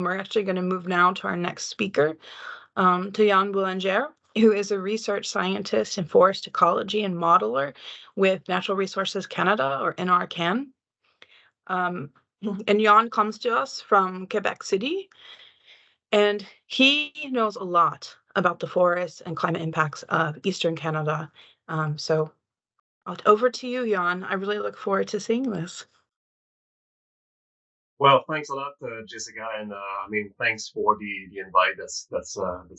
We're actually going to move now to our next speaker, to Jan Boulanger, who is a research scientist in forest ecology and modeler with Natural Resources Canada, or NRCan. And Jan comes to us from Quebec City, and he knows a lot about the forests and climate impacts of Eastern Canada. So over to you, Jan. I really look forward to seeing this. Well, thanks a lot, Jessica, and thanks for the invite. That's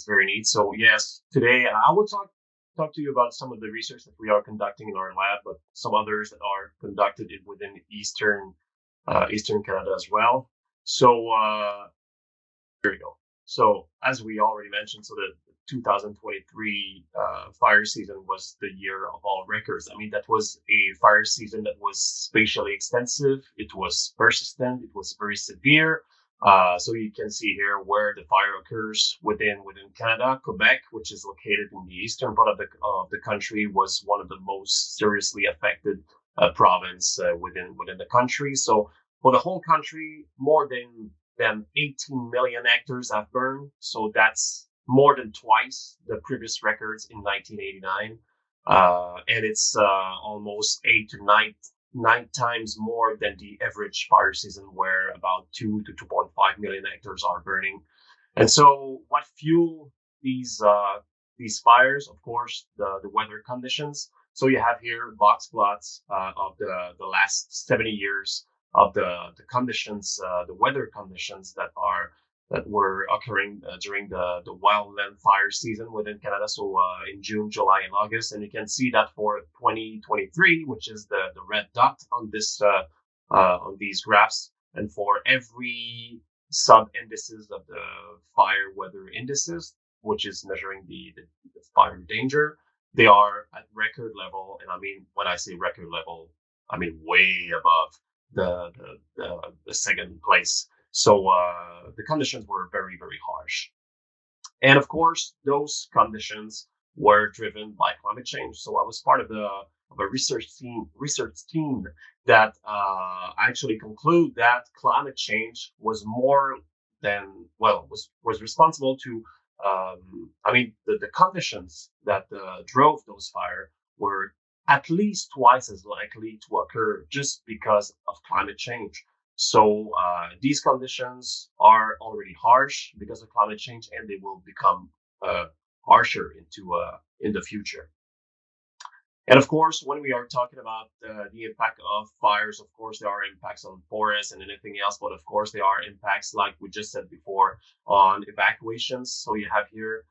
very neat. So yes, today I will talk to you about some of the research that we are conducting in our lab, but some others that are conducted within Eastern Canada as well. So here we go. So as we already mentioned, so the 2023 fire season was the year of all records. I mean, that was a fire season that was spatially extensive. It was persistent. It was very severe. So you can see here where the fire occurs within Canada. Quebec, which is located in the eastern part of the country, was one of the most seriously affected province within the country. So for the whole country, more than 18 million hectares have burned. So that's more than twice the previous records in 1989. And it's almost 8 to 9 times more than the average fire season, where about 2 to 2.5 million hectares are burning. And so what fuel these fires? Of course, the weather conditions. So you have here box plots of the last 70 years of the conditions, the weather conditions that were occurring during the wildland fire season within Canada. So in June, July, and August, and you can see that for 2023, which is the red dot on this on these graphs, and for every sub indices of the fire weather indices, which is measuring the fire danger, they are at record level. And I mean, when I say record level, I mean way above the second place. So the conditions were very, very harsh. And of course, those conditions were driven by climate change. So I was part of a research team that actually conclude that climate change was more than was responsible to the conditions that drove those fire were at least twice as likely to occur just because of climate change. So these conditions are already harsh because of climate change, and they will become harsher in the future. And of course, when we are talking about the impact of fires, of course, there are impacts on forests and anything else. But of course, there are impacts, like we just said before, on evacuations. So you have here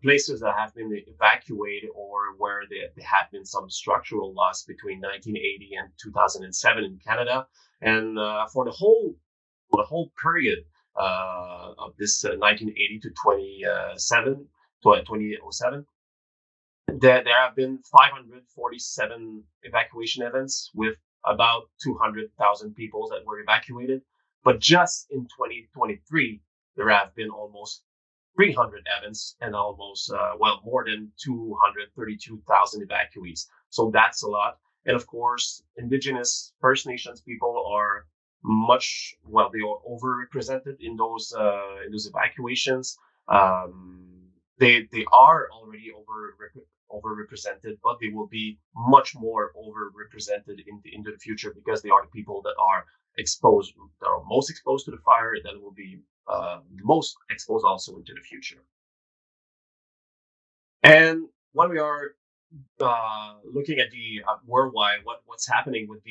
places that have been evacuated or where there have been some structural loss between 1980 and 2007 in Canada. And for the whole period of this 1980 to 2007, there have been 547 evacuation events with about 200,000 people that were evacuated. But just in 2023, there have been almost 300 events and almost, more than 232,000 evacuees. So that's a lot. And of course, Indigenous First Nations people are they are overrepresented in those evacuations. They are already overrepresented, but they will be much more overrepresented into the future because they are the people that are most exposed to the fire, that will be most exposed also into the future. And when we are looking at the worldwide, what's happening with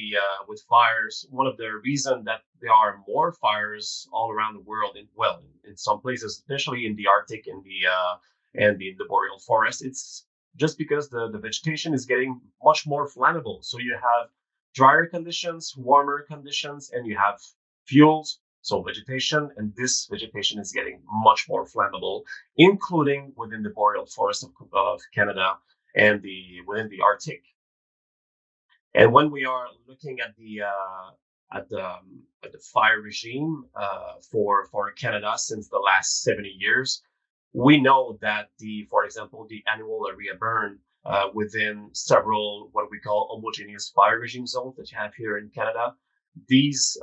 fires, one of the reasons that there are more fires all around the world, in some places, especially in the Arctic and the boreal forest, it's just because the vegetation is getting much more flammable. So you have drier conditions, warmer conditions, and you have fuels, so vegetation, and this vegetation is getting much more flammable, including within the boreal forest of Canada and within the Arctic. And when we are looking at the fire regime for Canada since the last 70 years, we know that for example, the annual area burn within several what we call homogeneous fire regime zones that you have here in Canada, these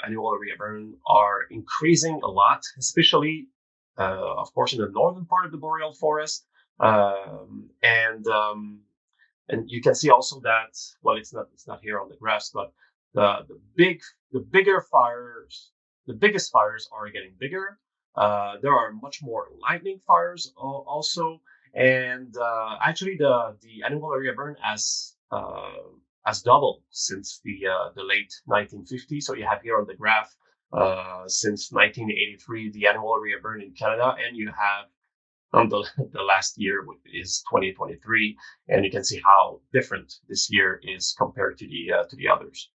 annual area burn are increasing a lot, especially, of course, in the northern part of the boreal forest. Um, and um, and you can see also that, well, it's not here on the graphs, but the bigger fires, the biggest fires are getting bigger. There are much more lightning fires also, and actually the annual area burn has doubled since the late 1950s. So you have here on the graph since 1983 the annual area burn in Canada, and you have the last year is 2023, and you can see how different this year is compared to the others.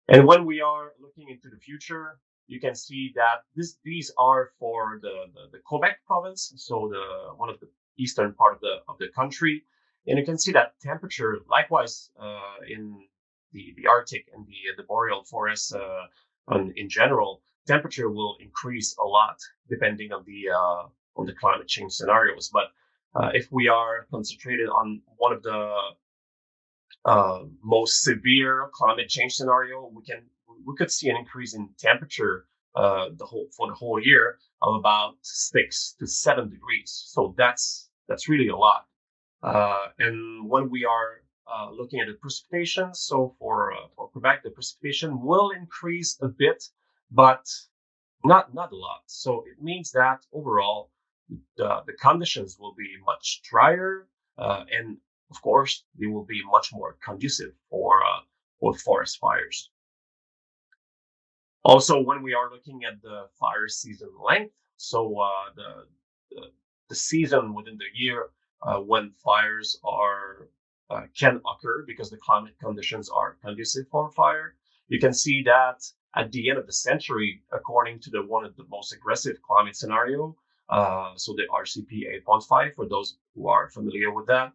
And when we are looking into the future, you can see that these are for the Quebec province, so the one of the eastern part of the country, and you can see that temperature, likewise in the Arctic and the boreal forests in general, temperature will increase a lot depending on the climate change scenarios. But if we are concentrated on one of the most severe climate change scenario, we could see an increase in temperature for the whole year of about 6 to 7 degrees. So that's really a lot. And when we are looking at the precipitation, so for Quebec, the precipitation will increase a bit, but not a lot. So it means that overall the conditions will be much drier, and of course they will be much more conducive for forest fires. Also, when we are looking at the fire season length, so the season within the year when fires are can occur because the climate conditions are conducive for fire, you can see that at the end of the century, according to the one of the most aggressive climate scenario, so the RCP 8.5, for those who are familiar with that,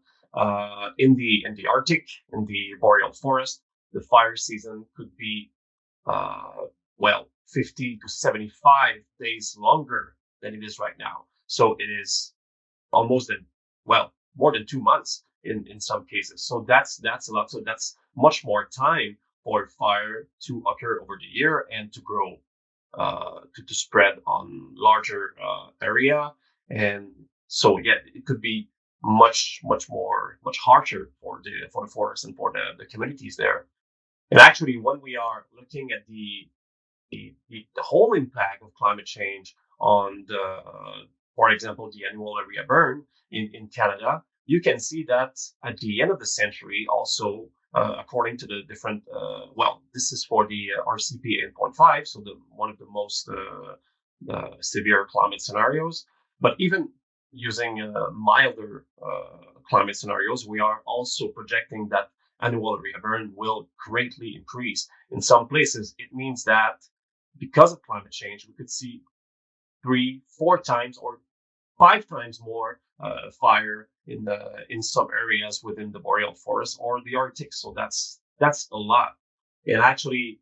in the Arctic, in the boreal forest, the fire season could be uh, 50 to 75 days longer than it is right now. So it is almost more than 2 months in some cases. So that's a lot. So that's much more time for fire to occur over the year and to grow, to spread on larger area. And so yeah, it could be much harsher for the forest and for the communities there. And actually, when we are looking at the whole impact of climate change on for example, the annual area burn in Canada, you can see that at the end of the century, also, according to the different, this is for the RCP 8.5, so the one of the most severe climate scenarios. But even using milder climate scenarios, we are also projecting that annual area burn will greatly increase. In some places, it means that because of climate change, we could see 3, 4 times or 5 times more fire in some areas within the boreal forest or the Arctic. So that's a lot. And actually,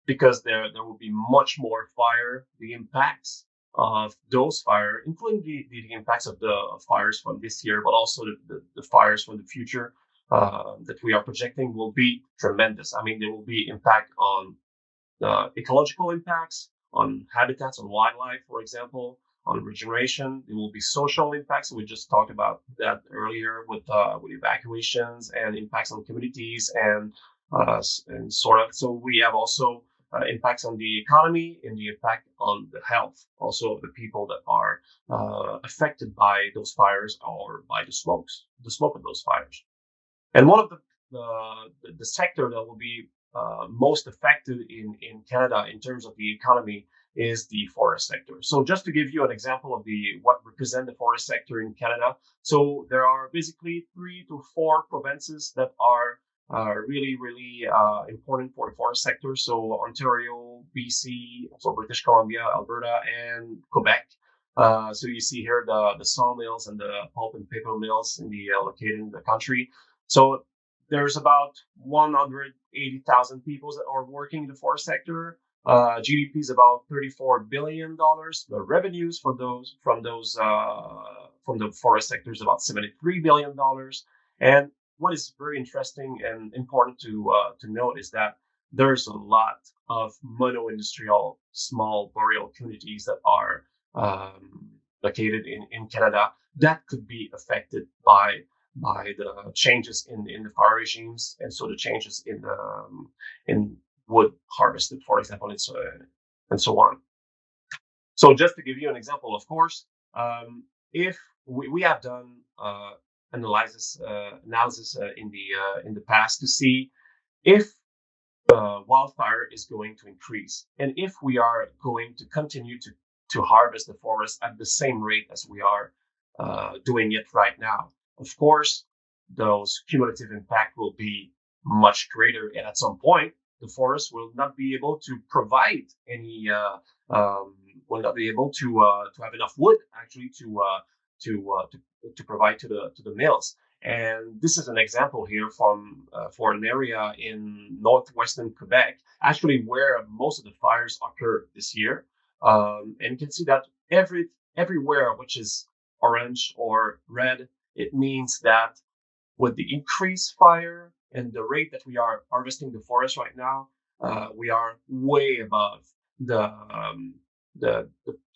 because there will be much more fire, the impacts of those fire, including the impacts of the fires from this year, but also the fires from the future that we are projecting will be tremendous. I mean, there will be impact on ecological impacts, on habitats, on wildlife, for example, on regeneration. There will be social impacts. We just talked about that earlier with evacuations and impacts on communities and sort of. So we have also impacts on the economy and the impact on the health, also of the people that are affected by those fires or by the smoke of those fires. And one of the sector that will be most affected in Canada in terms of the economy is the forest sector. So just to give you an example of what represent the forest sector in Canada, so there are basically 3 to 4 provinces that are really important for the forest sector. So Ontario, BC, so British Columbia, Alberta, and Quebec. So you see here the sawmills and the pulp and paper mills located in the country. So there's about 180,000 people that are working in the forest sector. GDP is about $34 billion. The revenues from the forest sector is about $73 billion. And what is very interesting and important to note is that there's a lot of mono-industrial small boreal communities that are um, located in Canada that could be affected by the changes in the fire regimes, and so the changes in wood harvested, for example, and so on. So just to give you an example, of course, if we have done analysis in the past to see if wildfire is going to increase, and if we are going to continue to harvest the forest at the same rate as we are doing it right now. Of course, those cumulative impact will be much greater, and at some point, the forest will not be able to provide any, will not be able to have enough wood actually to provide to the mills. And this is an example here from for an area in northwestern Quebec, actually where most of the fires occurred this year. And you can see that everywhere which is orange or red, it means that with the increased fire and the rate that we are harvesting the forest right now, we are way above the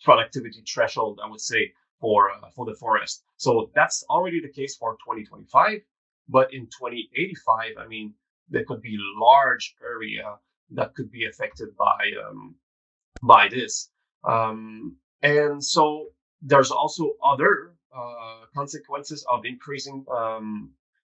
productivity threshold, I would say, for the forest. So that's already the case for 2025. But in 2085, I mean, there could be large area that could be affected by this. And so there's also other consequences of increasing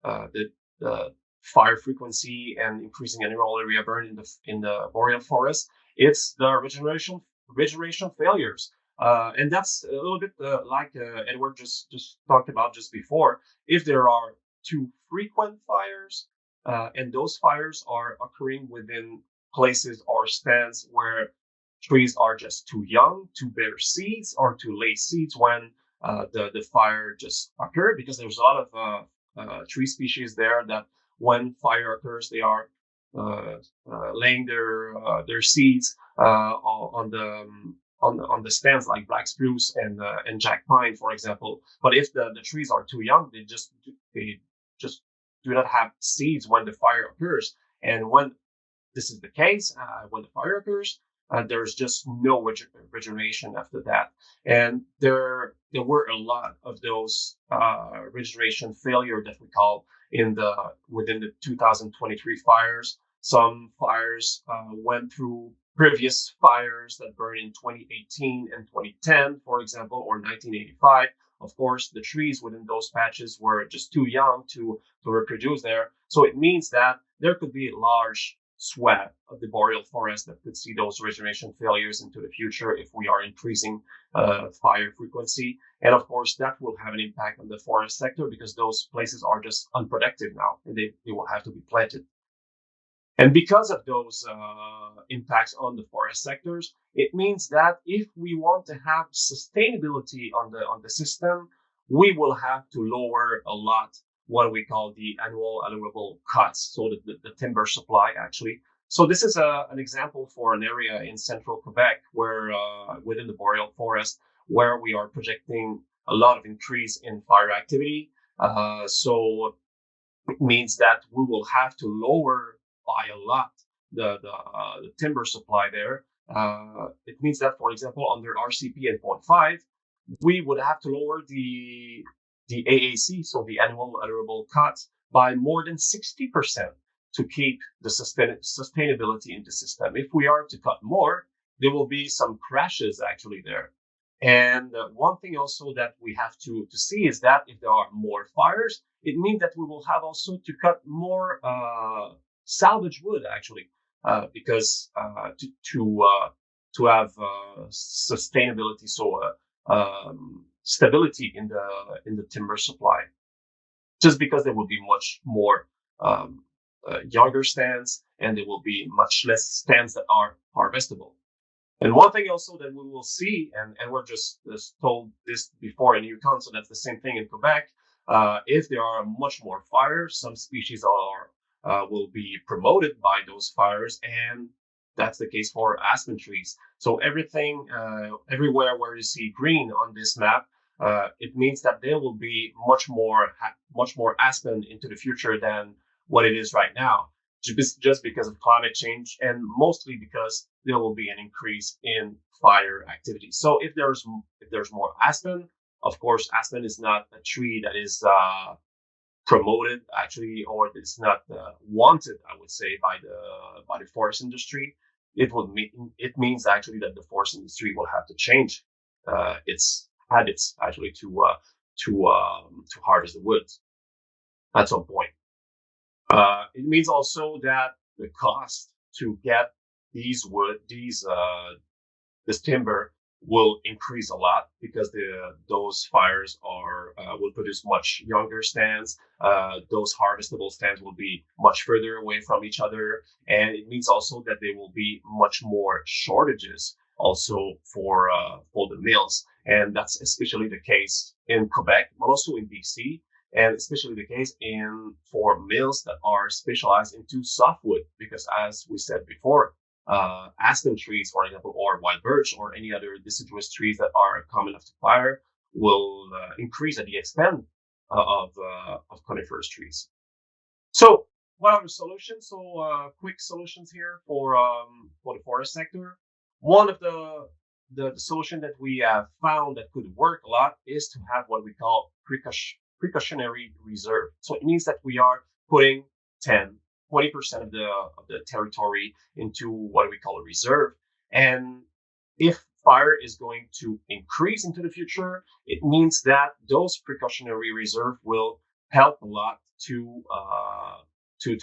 the fire frequency and increasing annual area burn in the boreal forest. It's the regeneration failures. And that's a little bit like Edward just talked about just before. If there are too frequent fires, and those fires are occurring within places or stands where trees are just too young to bear seeds or to lay seeds when the fire just occurred, because there's a lot of tree species there that when fire occurs, they are laying their seeds on the stands like black spruce and jack pine, for example. But if the trees are too young, they just do not have seeds when the fire occurs. And when this is the case, when the fire occurs, there's just no regeneration after that. And there were a lot of those regeneration failure that we call within the 2023 fires. Some fires went through previous fires that burned in 2018 and 2010, for example, or 1985. Of course, the trees within those patches were just too young to reproduce there. So it means that there could be a large swath of the boreal forest that could see those regeneration failures into the future if we are increasing fire frequency. And of course, that will have an impact on the forest sector because those places are just unproductive now, and they will have to be planted. And because of those impacts on the forest sectors, it means that if we want to have sustainability on the system, we will have to lower a lot what we call the annual allowable cuts, so the timber supply actually. So this is an example for an area in central Quebec where within the boreal forest where we are projecting a lot of increase in fire activity. So it means that we will have to lower by a lot the timber supply there. It means that, for example, under RCP and point 5, we would have to lower the AAC, so the annual allowable cuts, by more than 60% to keep the sustainability in the system. If we are to cut more, there will be some crashes actually there. And one thing also that we have to see is that if there are more fires, it means that we will have also to cut more salvage wood actually, because to have sustainability, so stability in the timber supply, just because there will be much more younger stands and there will be much less stands that are harvestable. And one thing also that we will see, and we're just told this before in Yukon, so that's the same thing in Quebec. If there are much more fires, some species will be promoted by those fires, and that's the case for aspen trees. So everything, everywhere where you see green on this map, it means that there will be much more aspen into the future than what it is right now. just because of climate change, and mostly because there will be an increase in fire activity. So if there's more aspen, of course, aspen is not a tree that is promoted actually, or it's not wanted, I would say, by the forest industry. It means actually that the forest industry will have to change its habits actually to harvest the woods at some point. It means also that the cost to get this timber will increase a lot because those fires will produce much younger stands. Those harvestable stands will be much further away from each other, and it means also that there will be much more shortages also for the mills, and that's especially the case in Quebec, but also in BC, and especially the case in for mills that are specialized into softwood, because as we said before, aspen trees, for example, or wild birch, or any other deciduous trees that are common enough to fire, will increase at the expense of coniferous trees. So, what are the solutions? So, quick solutions here for the forest sector. One of the solution that we have found that could work a lot is to have what we call precautionary reserve. So it means that we are putting 10, 20% of the territory into what we call a reserve. And if fire is going to increase into the future, it means that those precautionary reserve will help a lot to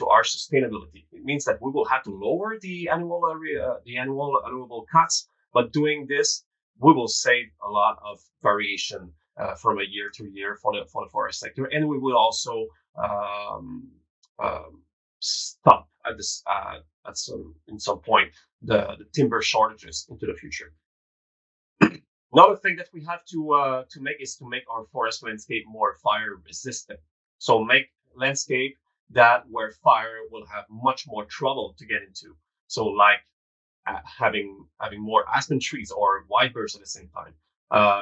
our sustainability. It means that we will have to lower the annual allowable cuts, but doing this, we will save a lot of variation from a year to year for the forest sector, and we will also stop in some point the timber shortages into the future. Another thing that we have to make is to make our forest landscape more fire resistant. So make landscape that where fire will have much more trouble to get into. So like having more aspen trees or white birch at the same time.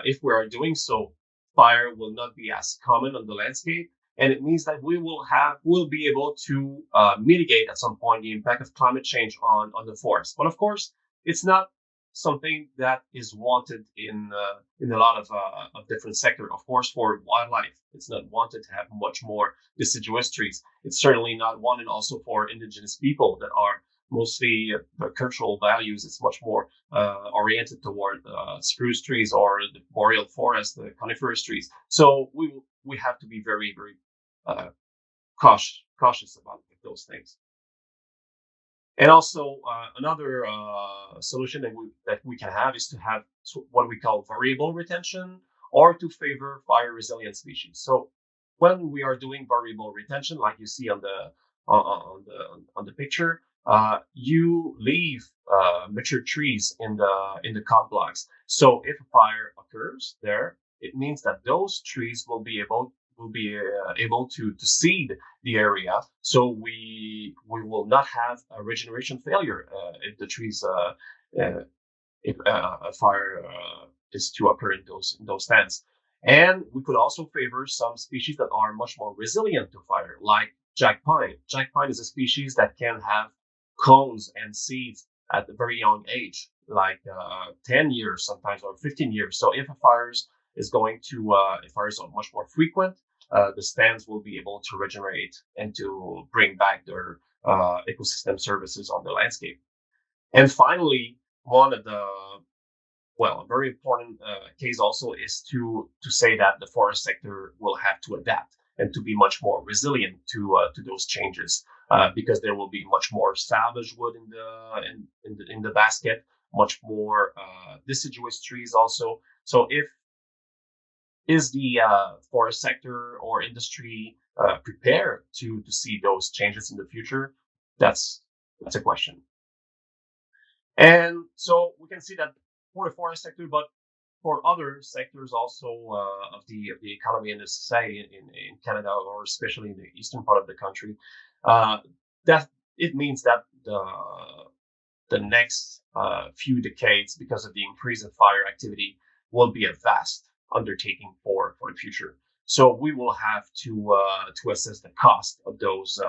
If we are doing so, fire will not be as common on the landscape, and it means that we'll be able to mitigate at some point the impact of climate change on the forest. But of course, it's not something that is wanted in a lot of different sectors. Of course, for wildlife, it's not wanted to have much more deciduous trees. It's certainly not wanted also for indigenous people that are mostly cultural values. It's much more oriented toward spruce trees or the boreal forest, the coniferous trees. So we have to be very, very cautious about those things. And also another solution that we can have is to have what we call variable retention, or to favor fire resilient species. So when we are doing variable retention, like you see on the picture, you leave mature trees in the cut blocks. So if a fire occurs there, it means that those trees will be able to seed the area, so we will not have a regeneration failure if the trees if a fire is to occur in those stands. And we could also favor some species that are much more resilient to fire, like jack pine. Jack pine is a species that can have cones and seeds at a very young age, like 10 years sometimes, or 15 years. So if a fires are much more frequent, the stands will be able to regenerate and to bring back their ecosystem services on the landscape. And finally, a very important case also is to say that the forest sector will have to adapt and to be much more resilient to those changes, because there will be much more salvage wood in the basket, much more deciduous trees also. So is the forest sector or industry prepared to see those changes in the future? That's a question. And so we can see that for the forest sector, but for other sectors also of the economy and the society in Canada, or especially in the eastern part of the country, that it means that the next few decades, because of the increase in fire activity, will be a vast undertaking for the future. So we will have to assess the cost of those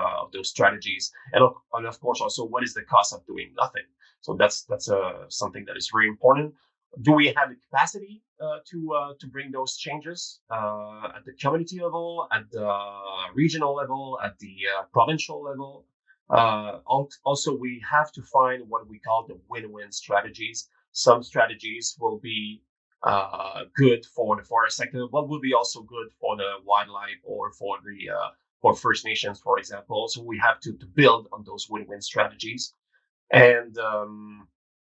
strategies, and of course also what is the cost of doing nothing. So that's something that is very important. Do we have the capacity to bring those changes at the community level, at the regional level, at the provincial level? Also, we have to find what we call the win-win strategies. Some strategies will be good for the forest sector, but will be also good for the wildlife or for First Nations, for example. So we have to build on those win-win strategies, and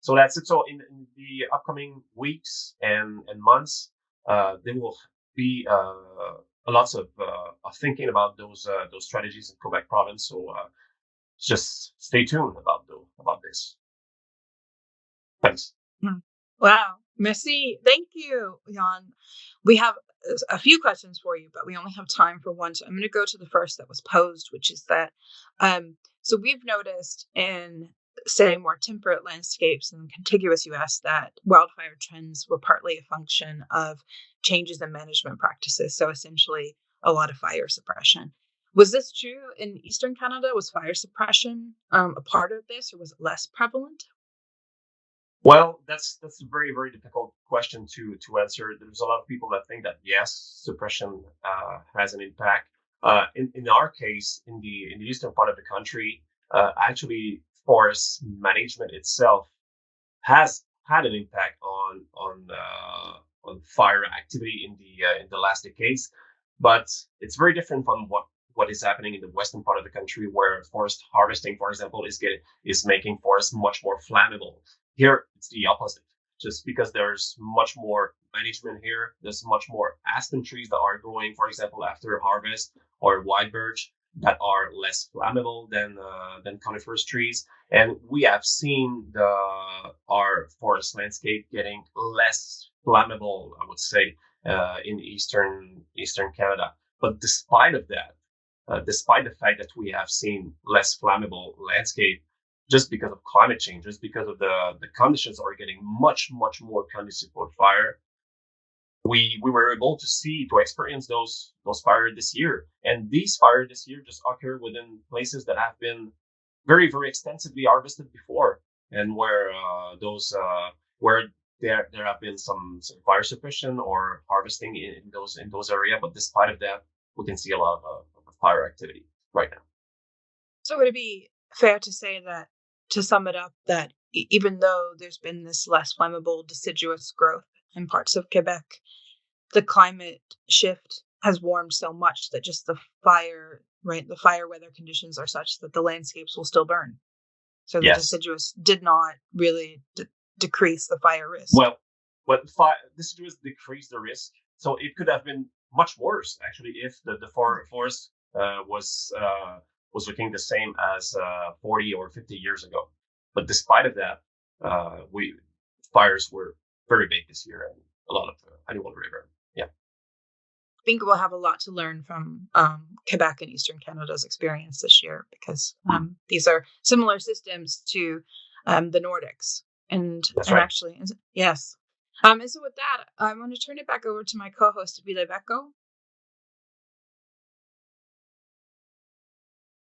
so that's it. So in the upcoming weeks and months, there will be lots of thinking about those strategies in Quebec province. So just stay tuned about this. Thanks. Mm. Wow. Merci. Thank you, Jan. We have a few questions for you, but we only have time for one. So I'm going to go to the first that was posed, which is that so we've noticed in, say, more temperate landscapes in contiguous US that wildfire trends were partly a function of changes in management practices. So essentially, a lot of fire suppression. Was this true in Eastern Canada? Was fire suppression a part of this, or was it less prevalent? Well, that's a very very difficult question to answer. There's a lot of people that think that yes, suppression has an impact. In our case, in the eastern part of the country, actually, forest management itself has had an impact on fire activity in the last decades, but it's very different from what is happening in the western part of the country, where forest harvesting, for example, is making forests much more flammable. Here, it's the opposite. Just because there's much more management here, there's much more aspen trees that are growing, for example, after harvest, or white birch that are less flammable than coniferous trees, and we have seen our forest landscape getting less flammable, I would say, in eastern Canada. But despite of that, despite the fact that we have seen less flammable landscape, just because of climate change, just because of the conditions are getting much more conducive for fire, we were able to experience those fires this year, and these fires this year just occur within places that have been very extensively harvested before, and where there have been some fire suppression or harvesting in those areas, but despite of that, we can see a lot of fire activity right now. So would it be fair to say that, to sum it up, that even though there's been this less flammable deciduous growth in parts of Quebec, the climate shift has warmed so much that just the fire, right, the fire weather conditions are such that the landscapes will still burn. So the Yes. deciduous did not really decrease the fire risk. Well, this just decreased the risk. So it could have been much worse actually if the forest was looking the same as 40 or 50 years ago. But despite of that, we fires were very big this year, and a lot of Animal River. Yeah. I think we'll have a lot to learn from Quebec and Eastern Canada's experience this year, because these are similar systems to the Nordics. That's And right. actually, yes. And so with that, I want to turn it back over to my co-host, Vila Becco,